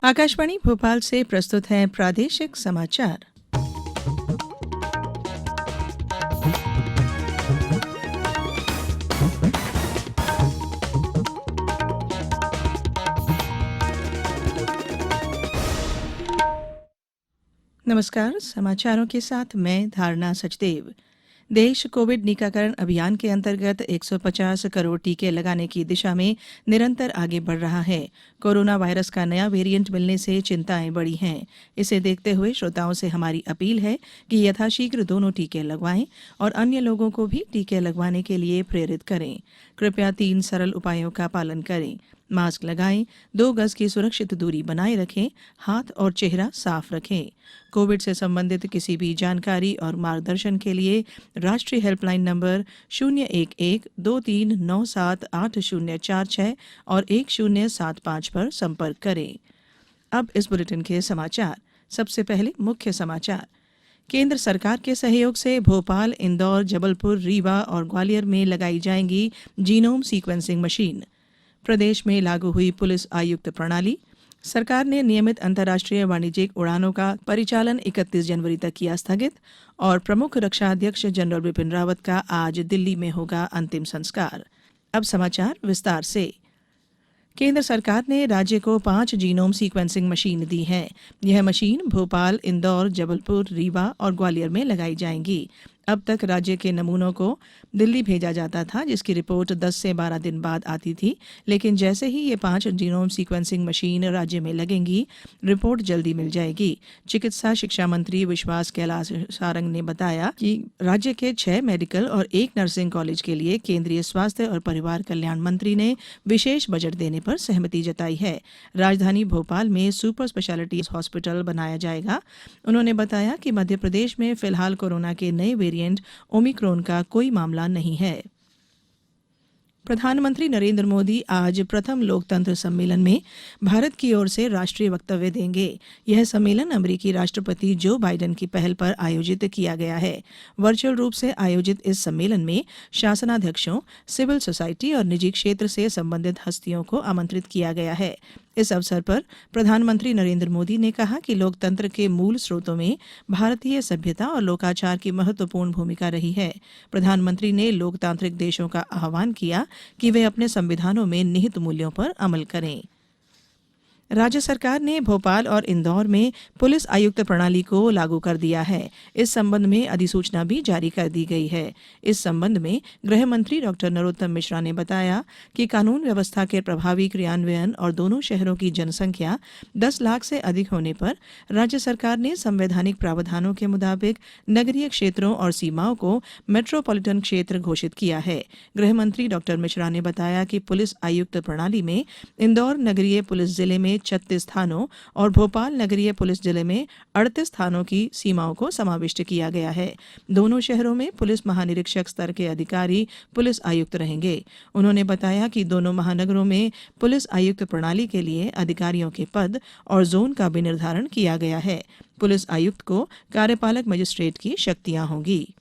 आकाशवाणी भोपाल से प्रस्तुत हैं प्रादेशिक समाचार। नमस्कार, समाचारों के साथ मैं धारणा सचदेव। देश कोविड टीकाकरण अभियान के अंतर्गत 150 करोड़ टीके लगाने की दिशा में निरंतर आगे बढ़ रहा है। कोरोना वायरस का नया वेरिएंट मिलने से चिंताएं बढ़ी हैं। इसे देखते हुए श्रोताओं से हमारी अपील है कि यथाशीघ्र दोनों टीके लगवाएं और अन्य लोगों को भी टीके लगवाने के लिए प्रेरित करें। कृपया 3 सरल उपायों का पालन करें। मास्क लगाएं, 2 गज की सुरक्षित दूरी बनाए रखें, हाथ और चेहरा साफ रखें। कोविड से संबंधित किसी भी जानकारी और मार्गदर्शन के लिए राष्ट्रीय हेल्पलाइन नंबर 011-2397-8046 और 1075 पर संपर्क करें। अब इस बुलेटिन के समाचार। सबसे पहले मुख्य समाचार। केंद्र सरकार के सहयोग से भोपाल, इंदौर, जबलपुर, रीवा और ग्वालियर में लगाई जाएंगी जीनोम सीक्वेंसिंग मशीन। प्रदेश में लागू हुई पुलिस आयुक्त प्रणाली। सरकार ने नियमित अंतर्राष्ट्रीय वाणिज्यिक उड़ानों का परिचालन 31 जनवरी तक किया स्थगित। और प्रमुख रक्षा अध्यक्ष जनरल बिपिन रावत का आज दिल्ली में होगा अंतिम संस्कार। अब समाचार विस्तार से। केंद्र सरकार ने राज्य को 5 जीनोम सीक्वेंसिंग मशीन दी है। यह मशीन भोपाल, इंदौर, जबलपुर, रीवा और ग्वालियर में लगाई जाएंगी। अब तक राज्य के नमूनों को दिल्ली भेजा जाता था, जिसकी रिपोर्ट 10 से 12 दिन बाद आती थी। लेकिन जैसे ही ये 5 जीनोम सीक्वेंसिंग मशीन राज्य में लगेंगी, रिपोर्ट जल्दी मिल जाएगी। चिकित्सा शिक्षा मंत्री विश्वास कैलाश सारंग ने बताया कि राज्य के 6 मेडिकल और 1 नर्सिंग कॉलेज के लिए केंद्रीय स्वास्थ्य और परिवार कल्याण मंत्री ने विशेष बजट देने पर सहमति जताई है। राजधानी भोपाल में सुपर स्पेशलिटी हॉस्पिटल बनाया जाएगा। उन्होंने बताया कि मध्य प्रदेश में फिलहाल कोरोना के नए वेरिएंट ओमिक्रॉन का कोई मामला नहीं है। प्रधानमंत्री नरेंद्र मोदी आज प्रथम लोकतंत्र सम्मेलन में भारत की ओर से राष्ट्रीय वक्तव्य देंगे। यह सम्मेलन अमेरिकी राष्ट्रपति जो बाइडेन की पहल पर आयोजित किया गया है। वर्चुअल रूप से आयोजित इस सम्मेलन में शासनाध्यक्षों, सिविल सोसाइटी और निजी क्षेत्र से संबंधित हस्तियों को आमंत्रित किया गया है। इस अवसर पर प्रधानमंत्री नरेंद्र मोदी ने कहा कि लोकतंत्र के मूल स्रोतों में भारतीय सभ्यता और लोकाचार की महत्वपूर्ण भूमिका रही है। प्रधानमंत्री ने लोकतांत्रिक देशों का आह्वान किया कि वे अपने संविधानों में निहित मूल्यों पर अमल करें। राज्य सरकार ने भोपाल और इंदौर में पुलिस आयुक्त प्रणाली को लागू कर दिया है। इस संबंध में अधिसूचना भी जारी कर दी गई है। इस संबंध में गृह मंत्री डॉक्टर नरोत्तम मिश्रा ने बताया कि कानून व्यवस्था के प्रभावी क्रियान्वयन और दोनों शहरों की जनसंख्या 10 लाख से अधिक होने पर राज्य सरकार ने संवैधानिक प्रावधानों के मुताबिक नगरीय क्षेत्रों और सीमाओं को मेट्रोपॉलिटन क्षेत्र घोषित किया है। गृह मंत्री डॉक्टर मिश्रा ने बताया कि पुलिस आयुक्त प्रणाली में इंदौर नगरीय पुलिस जिले में 36 थानों और भोपाल नगरीय पुलिस जिले में 38 थानों की सीमाओं को समाविष्ट किया गया है। दोनों शहरों में पुलिस महानिरीक्षक स्तर के अधिकारी पुलिस आयुक्त रहेंगे। उन्होंने बताया कि दोनों महानगरों में पुलिस आयुक्त प्रणाली के लिए अधिकारियों के पद और जोन का भी निर्धारण किया गया है। पुलिस आयुक्त को कार्यपालक मजिस्ट्रेट की शक्तियां होंगी।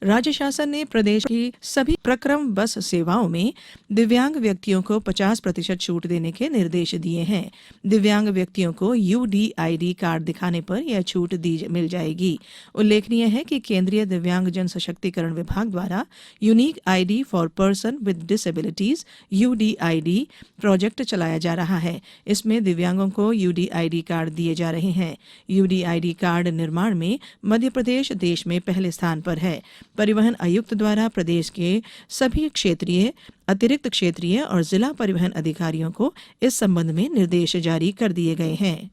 राज्य शासन ने प्रदेश की सभी प्रक्रम बस सेवाओं में दिव्यांग व्यक्तियों को 50% छूट देने के निर्देश दिए हैं। दिव्यांग व्यक्तियों को UDID कार्ड दिखाने पर यह छूट मिल जाएगी। उल्लेखनीय है कि केंद्रीय दिव्यांग जन सशक्तिकरण विभाग द्वारा unique ID for person with disabilities UDID project चलाया जा रहा है। इसमें दिव्यांगों को UDID कार्ड दिए जा रहे हैं। UDID कार्ड निर्माण में मध्य प्रदेश देश में पहले स्थान पर है। परिवहन आयुक्त द्वारा प्रदेश के सभी क्षेत्रीय, अतिरिक्त क्षेत्रीय और जिला परिवहन अधिकारियों को इस संबंध में निर्देश जारी कर दिए गए हैं।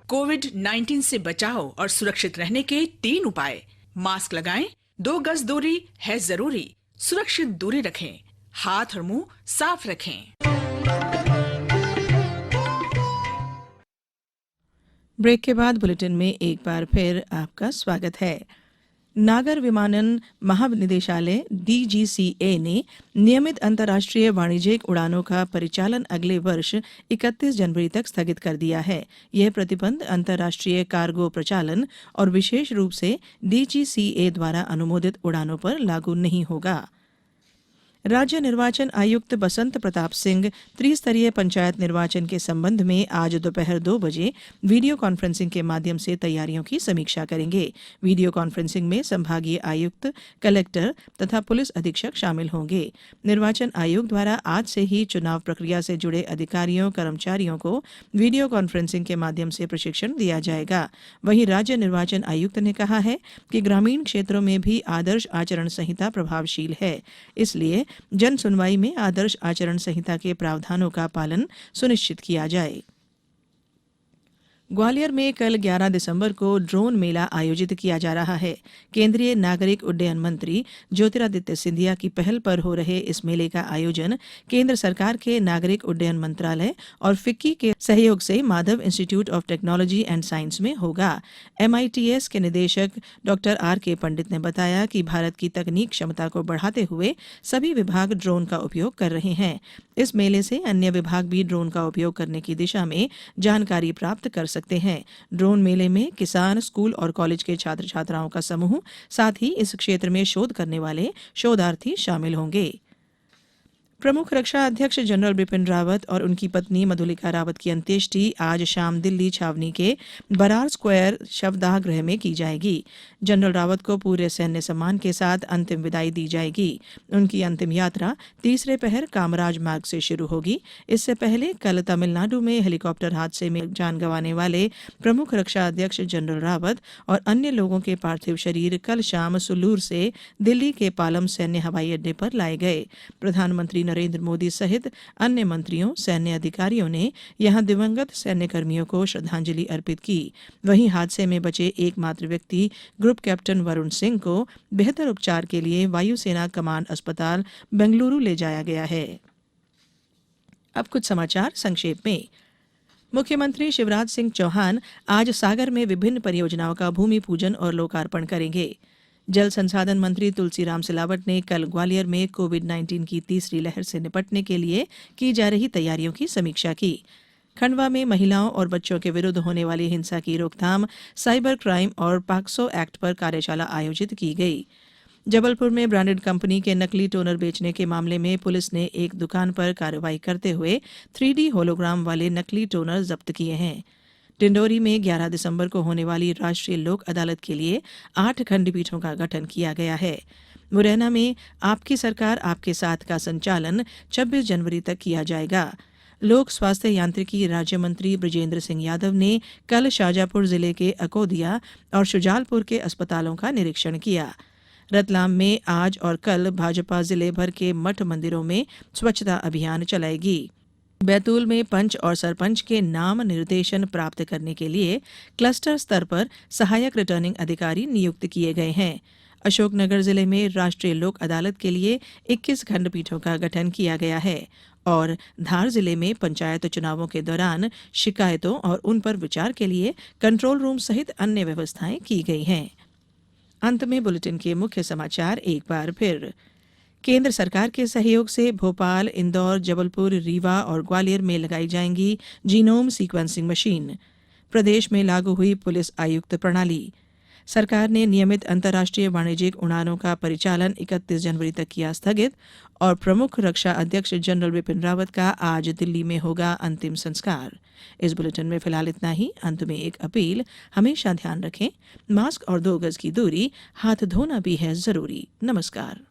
कोविड-19 से बचाव और सुरक्षित रहने के 3 उपाय। मास्क लगाएं, 2 गज दूरी है जरूरी, सुरक्षित दूरी रखें, हाथ और मुंह साफ रखें। ब्रेक के बाद बुलेटिन में एक बार फिर आपका स्वागत है। नागर विमानन महानिदेशालय DGCA ने नियमित अंतर्राष्ट्रीय वाणिज्यिक उड़ानों का परिचालन अगले वर्ष 31 जनवरी तक स्थगित कर दिया है। यह प्रतिबंध अंतर्राष्ट्रीय कार्गो प्रचालन और विशेष रूप से DGCA द्वारा अनुमोदित उड़ानों पर लागू नहीं होगा। राज्य निर्वाचन आयुक्त बसंत प्रताप सिंह त्रिस्तरीय पंचायत निर्वाचन के संबंध में आज दोपहर 2 बजे वीडियो कॉन्फ्रेंसिंग के माध्यम से तैयारियों की समीक्षा करेंगे। वीडियो कॉन्फ्रेंसिंग में संभागीय आयुक्त, कलेक्टर तथा पुलिस अधीक्षक शामिल होंगे। निर्वाचन आयोग द्वारा आज से ही चुनाव प्रक्रिया से जुड़े अधिकारियों, कर्मचारियों को वीडियो कॉन्फ्रेंसिंग के माध्यम से प्रशिक्षण दिया जाएगा। वहीं राज्य निर्वाचन आयुक्त ने कहा है कि ग्रामीण क्षेत्रों में भी आदर्श आचरण संहिता प्रभावशील है, इसलिए जन सुनवाई में आदर्श आचरण संहिता के प्रावधानों का पालन सुनिश्चित किया जाए। ग्वालियर में कल 11 दिसंबर को ड्रोन मेला आयोजित किया जा रहा है। केंद्रीय नागरिक उड्डयन मंत्री ज्योतिरादित्य सिंधिया की पहल पर हो रहे इस मेले का आयोजन केंद्र सरकार के नागरिक उड्डयन मंत्रालय और फिक्की के सहयोग से Madhav institute of technology and science में होगा। MITS के निदेशक डॉ. R.K. पंडित ने बताया कि भारत की तकनीक क्षमता को बढ़ाते हुए सभी विभाग ड्रोन का उपयोग कर रहे हैं। इस मेले से अन्य विभाग भी ड्रोन का उपयोग करने की दिशा में जानकारी प्राप्त कर सकते हैं। ड्रोन मेले में किसान, स्कूल और कॉलेज के छात्र छात्राओं का समूह, साथ ही इस क्षेत्र में शोध करने वाले शोधार्थी शामिल होंगे। प्रमुख रक्षा अध्यक्ष जनरल बिपिन रावत और उनकी पत्नी मधुलिका रावत की अंत्येष्टि आज शाम दिल्ली छावनी के बरार स्क्वायर शवदाह गृह में की जाएगी। जनरल रावत को पूरे सैन्य सम्मान के साथ अंतिम विदाई दी जाएगी। उनकी अंतिम यात्रा तीसरे पहर कामराज मार्ग से शुरू होगी। इससे पहले कल तमिलनाडु में हेलीकॉप्टर हादसे में जान गंवाने वाले प्रमुख रक्षा अध्यक्ष जनरल रावत और अन्य लोगों के पार्थिव शरीर कल शाम सुल्लूर से दिल्ली के पालम सैन्य हवाई अड्डे पर लाए गए। प्रधानमंत्री नरेंद्र मोदी सहित अन्य मंत्रियों, सैन्य अधिकारियों ने यहां दिवंगत सैन्य कर्मियों को श्रद्धांजलि अर्पित की। वहीं हादसे में बचे एकमात्र व्यक्ति ग्रुप कैप्टन वरुण सिंह को बेहतर उपचार के लिए वायुसेना कमांड अस्पताल बेंगलुरु ले जाया गया है। अब कुछ समाचार संक्षेप में। मुख्यमंत्री शिवराज सिंह चौहान आज सागर में विभिन्न परियोजनाओं का भूमि पूजन और लोकार्पण करेंगे। जल संसाधन मंत्री तुलसीराम सिलावट ने कल ग्वालियर में कोविड-19 की तीसरी लहर से निपटने के लिए की जा रही तैयारियों की समीक्षा की। खंडवा में महिलाओं और बच्चों के विरुद्ध होने वाली हिंसा की रोकथाम, साइबर क्राइम और पॉक्सो एक्ट पर कार्यशाला आयोजित की गई। जबलपुर में ब्रांडेड कंपनी के नकली टोनर बेचने के मामले में पुलिस ने एक दुकान पर कार्रवाई करते हुए 3D होलोग्राम वाले नकली टोनर जब्त किए हैं। डिंडोरी में 11 दिसंबर को होने वाली राष्ट्रीय लोक अदालत के लिए 8 खंडपीठों का गठन किया गया है। मुरैना में आपकी सरकार आपके साथ का संचालन 26 जनवरी तक किया जाएगा। लोक स्वास्थ्य यांत्रिकी राज्य मंत्री बृजेंद्र सिंह यादव ने कल शाजापुर जिले के अकोदिया और शुजालपुर के अस्पतालों का निरीक्षण किया। रतलाम में आज और कल भाजपा जिले भर के मठ मंदिरों में स्वच्छता अभियान चलाएगी। बैतूल में पंच और सरपंच के नाम निर्देशन प्राप्त करने के लिए क्लस्टर स्तर पर सहायक रिटर्निंग अधिकारी नियुक्त किए गए हैं। अशोकनगर जिले में राष्ट्रीय लोक अदालत के लिए 21 खंडपीठों का गठन किया गया है और धार जिले में पंचायत चुनावों के दौरान शिकायतों और उन पर विचार के लिए कंट्रोल रूम सहित अन्य व्यवस्थाएं की गई हैं। अंत में बुलेटिन के मुख्य समाचार एक बार फिर। केंद्र सरकार के सहयोग से भोपाल, इंदौर, जबलपुर, रीवा और ग्वालियर में लगाई जाएंगी जीनोम सीक्वेंसिंग मशीन। प्रदेश में लागू हुई पुलिस आयुक्त प्रणाली। सरकार ने नियमित अंतर्राष्ट्रीय वाणिज्यिक उड़ानों का परिचालन 31 जनवरी तक किया स्थगित और प्रमुख रक्षा अध्यक्ष जनरल बिपिन रावत का आज दिल्ली में होगा अंतिम संस्कार। इस बुलेटिन में फिलहाल इतना ही। अंत में एक अपील, हमेशा ध्यान रखें, मास्क और 2 गज की दूरी, हाथ धोना भी है जरूरी। नमस्कार।